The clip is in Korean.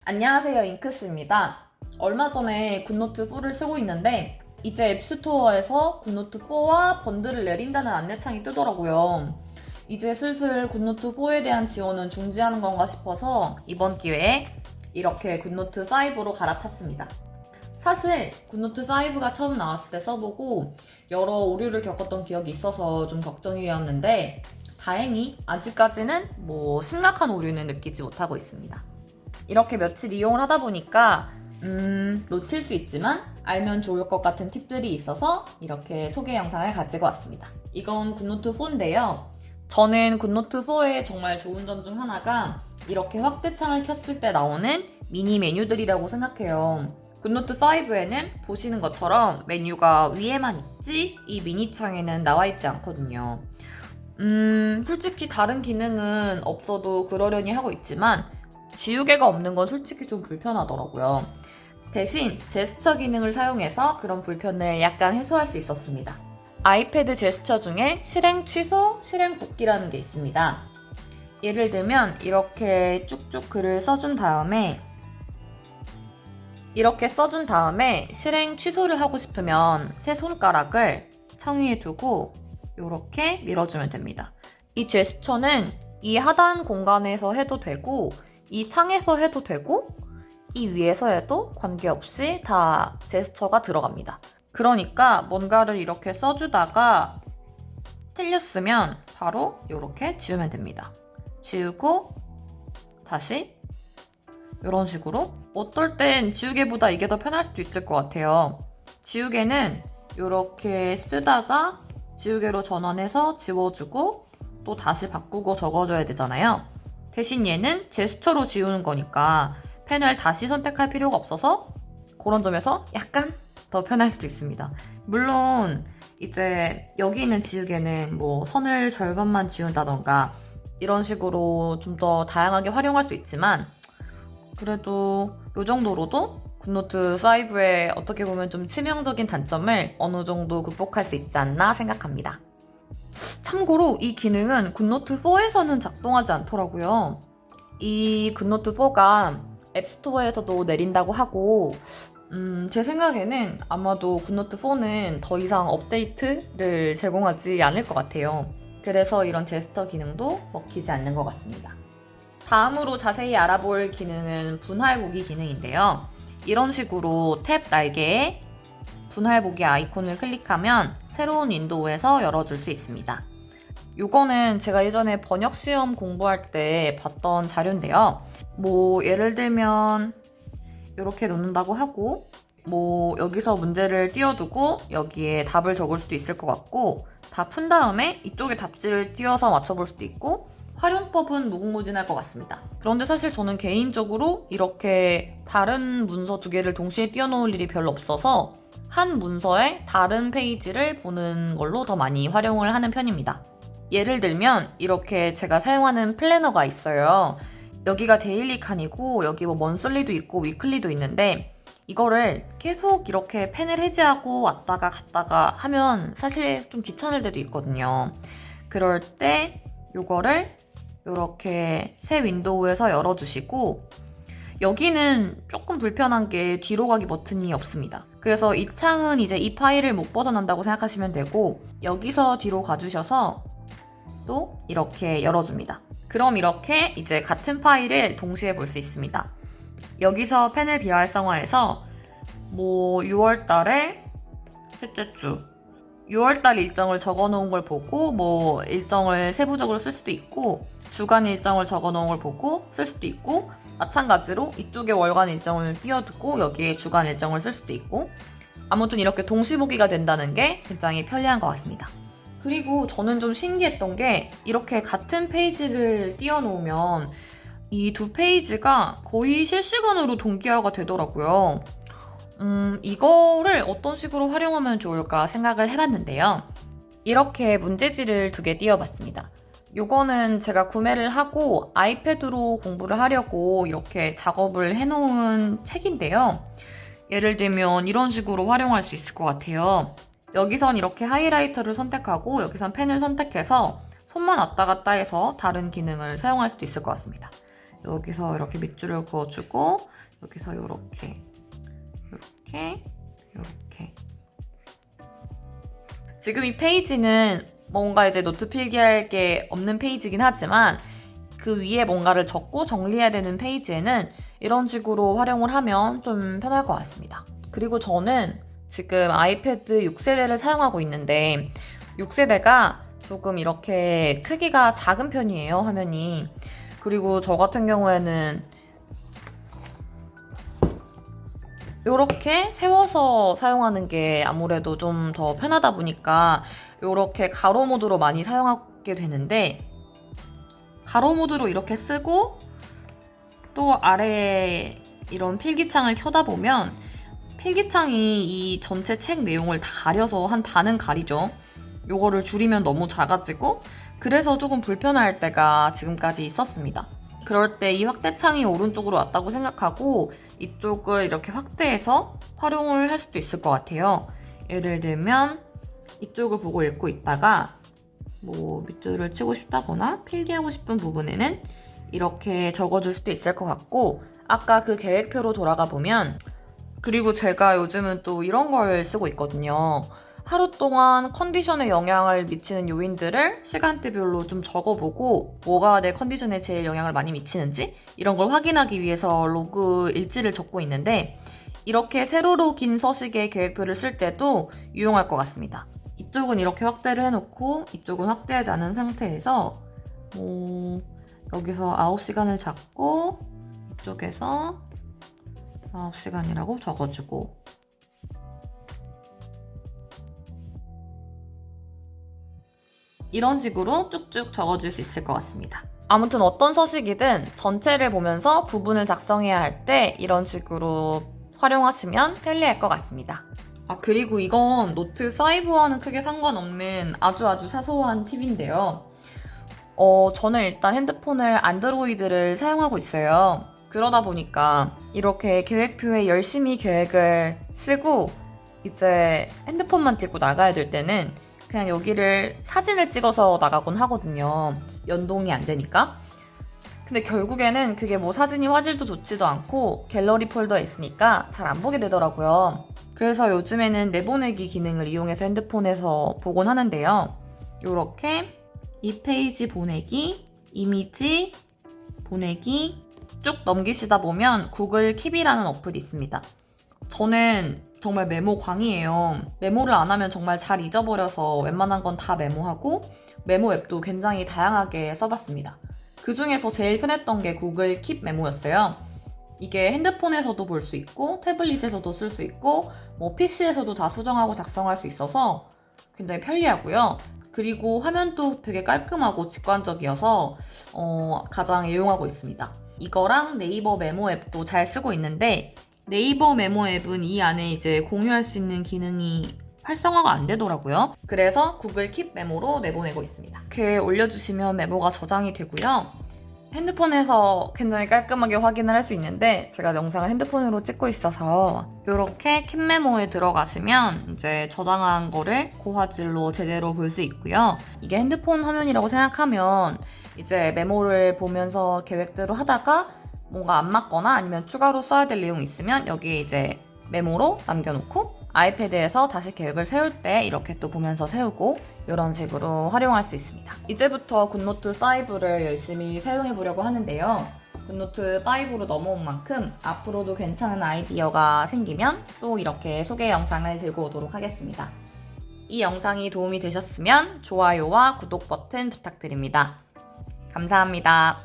안녕하세요, 잉크스입니다. 얼마 전에 굿노트 4를 쓰고 있는데 이제 앱스토어에서 굿노트 4와 번들을 내린다는 안내창이 뜨더라고요. 이제 슬슬 굿노트 4에 대한 지원은 중지하는 건가 싶어서 이번 기회에 이렇게 굿노트 5로 갈아탔습니다. 사실 굿노트 5가 처음 나왔을 때 써보고 여러 오류를 겪었던 기억이 있어서 좀 걱정이었는데 다행히 아직까지는 심각한 오류는 느끼지 못하고 있습니다. 이렇게 며칠 이용을 하다 보니까 놓칠 수 있지만 알면 좋을 것 같은 팁들이 있어서 이렇게 소개 영상을 가지고 왔습니다. 이건 굿노트 4인데요. 저는 굿노트 4의 정말 좋은 점 중 하나가 이렇게 확대창을 켰을 때 나오는 미니 메뉴들이라고 생각해요. 굿노트 5에는 보시는 것처럼 메뉴가 위에만 있지 이 미니 창에는 나와 있지 않거든요. 솔직히 다른 기능은 없어도 그러려니 하고 있지만 지우개가 없는 건 솔직히 좀 불편하더라고요. 대신 제스처 기능을 사용해서 그런 불편을 약간 해소할 수 있었습니다. 아이패드 제스처 중에 실행 취소, 실행 복귀라는 게 있습니다. 예를 들면 이렇게 쭉쭉 글을 써준 다음에 실행 취소를 하고 싶으면 새 손가락을 창 위에 두고 이렇게 밀어주면 됩니다. 이 제스처는 이 하단 공간에서 해도 되고 이 창에서 해도 되고 이 위에서 해도 관계없이 다 제스처가 들어갑니다. 그러니까 뭔가를 이렇게 써주다가 틀렸으면 바로 이렇게 지우면 됩니다. 지우고 다시 이런 식으로. 어떨 땐 지우개보다 이게 더 편할 수도 있을 것 같아요. 지우개는 이렇게 쓰다가 지우개로 전환해서 지워주고 또 다시 바꾸고 적어줘야 되잖아요. 대신 얘는 제스처로 지우는 거니까 펜을 다시 선택할 필요가 없어서 그런 점에서 약간 더 편할 수도 있습니다. 물론 이제 여기 있는 지우개는 선을 절반만 지운다던가 이런 식으로 좀 더 다양하게 활용할 수 있지만 그래도 이 정도로도 굿노트 5의 어떻게 보면 좀 치명적인 단점을 어느 정도 극복할 수 있지 않나 생각합니다. 참고로 이 기능은 굿노트 4에서는 작동하지 않더라고요. 이 굿노트 4가 앱스토어에서도 내린다고 하고 제 생각에는 아마도 굿노트 4는 더 이상 업데이트를 제공하지 않을 것 같아요. 그래서 이런 제스처 기능도 먹히지 않는 것 같습니다. 다음으로 자세히 알아볼 기능은 분할보기 기능인데요. 이런 식으로 탭 날개에 분할보기 아이콘을 클릭하면 새로운 윈도우에서 열어줄 수 있습니다. 이거는 제가 예전에 번역시험 공부할 때 봤던 자료인데요. 예를 들면 이렇게 놓는다고 하고 여기서 문제를 띄워두고 여기에 답을 적을 수도 있을 것 같고 다 푼 다음에 이쪽에 답지를 띄워서 맞춰볼 수도 있고 활용법은 무궁무진할 것 같습니다. 그런데 사실 저는 개인적으로 이렇게 다른 문서 두 개를 동시에 띄워놓을 일이 별로 없어서 한 문서에 다른 페이지를 보는 걸로 더 많이 활용을 하는 편입니다. 예를 들면 이렇게 제가 사용하는 플래너가 있어요. 여기가 데일리 칸이고 여기 먼슬리도 있고 위클리도 있는데 이거를 계속 이렇게 펜을 해지하고 왔다가 갔다가 하면 사실 좀 귀찮을 때도 있거든요. 그럴 때 이거를 이렇게 새 윈도우에서 열어주시고 여기는 조금 불편한 게 뒤로 가기 버튼이 없습니다. 그래서 이 창은 이제 이 파일을 못 벗어난다고 생각하시면 되고 여기서 뒤로 가주셔서 또 이렇게 열어줍니다. 그럼 이렇게 이제 같은 파일을 동시에 볼 수 있습니다. 여기서 펜을 비활성화해서 6월달에 셋째 주 6월달 일정을 적어놓은 걸 보고 일정을 세부적으로 쓸 수도 있고 주간 일정을 적어놓은 걸 보고 쓸 수도 있고 마찬가지로 이쪽에 월간 일정을 띄워두고 여기에 주간 일정을 쓸 수도 있고 아무튼 이렇게 동시보기가 된다는 게 굉장히 편리한 것 같습니다. 그리고 저는 좀 신기했던 게 이렇게 같은 페이지를 띄워놓으면 이 두 페이지가 거의 실시간으로 동기화가 되더라고요. 이거를 어떤 식으로 활용하면 좋을까 생각을 해봤는데요. 이렇게 문제지를 두 개 띄워봤습니다. 요거는 제가 구매를 하고 아이패드로 공부를 하려고 이렇게 작업을 해놓은 책인데요. 예를 들면 이런 식으로 활용할 수 있을 것 같아요. 여기선 이렇게 하이라이터를 선택하고 여기선 펜을 선택해서 손만 왔다 갔다 해서 다른 기능을 사용할 수도 있을 것 같습니다. 여기서 이렇게 밑줄을 그어주고 여기서 이렇게 지금 이 페이지는 뭔가 이제 노트 필기할 게 없는 페이지긴 하지만 그 위에 뭔가를 적고 정리해야 되는 페이지에는 이런 식으로 활용을 하면 좀 편할 것 같습니다. 그리고 저는 지금 아이패드 6세대를 사용하고 있는데 6세대가 조금 이렇게 크기가 작은 편이에요, 화면이. 그리고 저 같은 경우에는 이렇게 세워서 사용하는 게 아무래도 좀 더 편하다 보니까 이렇게 가로 모드로 많이 사용하게 되는데 가로 모드로 이렇게 쓰고 또 아래에 이런 필기창을 켜다 보면 필기창이 이 전체 책 내용을 다 가려서 한 반은 가리죠. 요거를 줄이면 너무 작아지고 그래서 조금 불편할 때가 지금까지 있었습니다. 그럴 때 이 확대창이 오른쪽으로 왔다고 생각하고 이쪽을 이렇게 확대해서 활용을 할 수도 있을 것 같아요. 예를 들면 이쪽을 보고 읽고 있다가 뭐 밑줄을 치고 싶다거나 필기하고 싶은 부분에는 이렇게 적어줄 수도 있을 것 같고 아까 그 계획표로 돌아가 보면 그리고 제가 요즘은 또 이런 걸 쓰고 있거든요. 하루 동안 컨디션에 영향을 미치는 요인들을 시간대별로 좀 적어보고 뭐가 내 컨디션에 제일 영향을 많이 미치는지 이런 걸 확인하기 위해서 로그 일지를 적고 있는데 이렇게 세로로 긴 서식의 계획표를 쓸 때도 유용할 것 같습니다. 이쪽은 이렇게 확대를 해놓고 이쪽은 확대하지 않은 상태에서 여기서 9시간을 잡고 이쪽에서 9시간이라고 적어주고 이런 식으로 쭉쭉 적어줄 수 있을 것 같습니다. 아무튼 어떤 서식이든 전체를 보면서 부분을 작성해야 할 때 이런 식으로 활용하시면 편리할 것 같습니다. 그리고 이건 노트 5와는 크게 상관없는 아주 사소한 팁인데요. 저는 일단 핸드폰을 안드로이드를 사용하고 있어요. 그러다 보니까 이렇게 계획표에 열심히 계획을 쓰고 이제 핸드폰만 들고 나가야 될 때는 그냥 여기를 사진을 찍어서 나가곤 하거든요. 연동이 안 되니까. 근데 결국에는 그게 뭐 사진이 화질도 좋지도 않고 갤러리 폴더에 있으니까 잘 안 보게 되더라고요. 그래서 요즘에는 내보내기 기능을 이용해서 핸드폰에서 보곤 하는데요. 요렇게 이 페이지 보내기, 이미지 보내기 쭉 넘기시다 보면 구글 킵이라는 어플이 있습니다. 저는 정말 메모 광이에요. 메모를 안 하면 정말 잘 잊어버려서 웬만한 건 다 메모하고 메모 앱도 굉장히 다양하게 써봤습니다. 그 중에서 제일 편했던 게 구글 킵 메모였어요. 이게 핸드폰에서도 볼 수 있고 태블릿에서도 쓸 수 있고 뭐 PC에서도 다 수정하고 작성할 수 있어서 굉장히 편리하고요. 그리고 화면도 되게 깔끔하고 직관적이어서 가장 애용하고 있습니다. 이거랑 네이버 메모 앱도 잘 쓰고 있는데 네이버 메모 앱은 이 안에 이제 공유할 수 있는 기능이 활성화가 안 되더라고요. 그래서 구글 킵 메모로 내보내고 있습니다. 이렇게 올려주시면 메모가 저장이 되고요. 핸드폰에서 굉장히 깔끔하게 확인을 할 수 있는데 제가 영상을 핸드폰으로 찍고 있어서 이렇게 킵 메모에 들어가시면 이제 저장한 거를 고화질로 제대로 볼 수 있고요. 이게 핸드폰 화면이라고 생각하면 이제 메모를 보면서 계획대로 하다가 뭔가 안 맞거나 아니면 추가로 써야 될 내용이 있으면 여기에 이제 메모로 남겨놓고 아이패드에서 다시 계획을 세울 때 이렇게 또 보면서 세우고 이런 식으로 활용할 수 있습니다. 이제부터 굿노트 5를 열심히 사용해 보려고 하는데요. 굿노트 5로 넘어온 만큼 앞으로도 괜찮은 아이디어가 생기면 또 이렇게 소개 영상을 들고 오도록 하겠습니다. 이 영상이 도움이 되셨으면 좋아요와 구독 버튼 부탁드립니다. 감사합니다.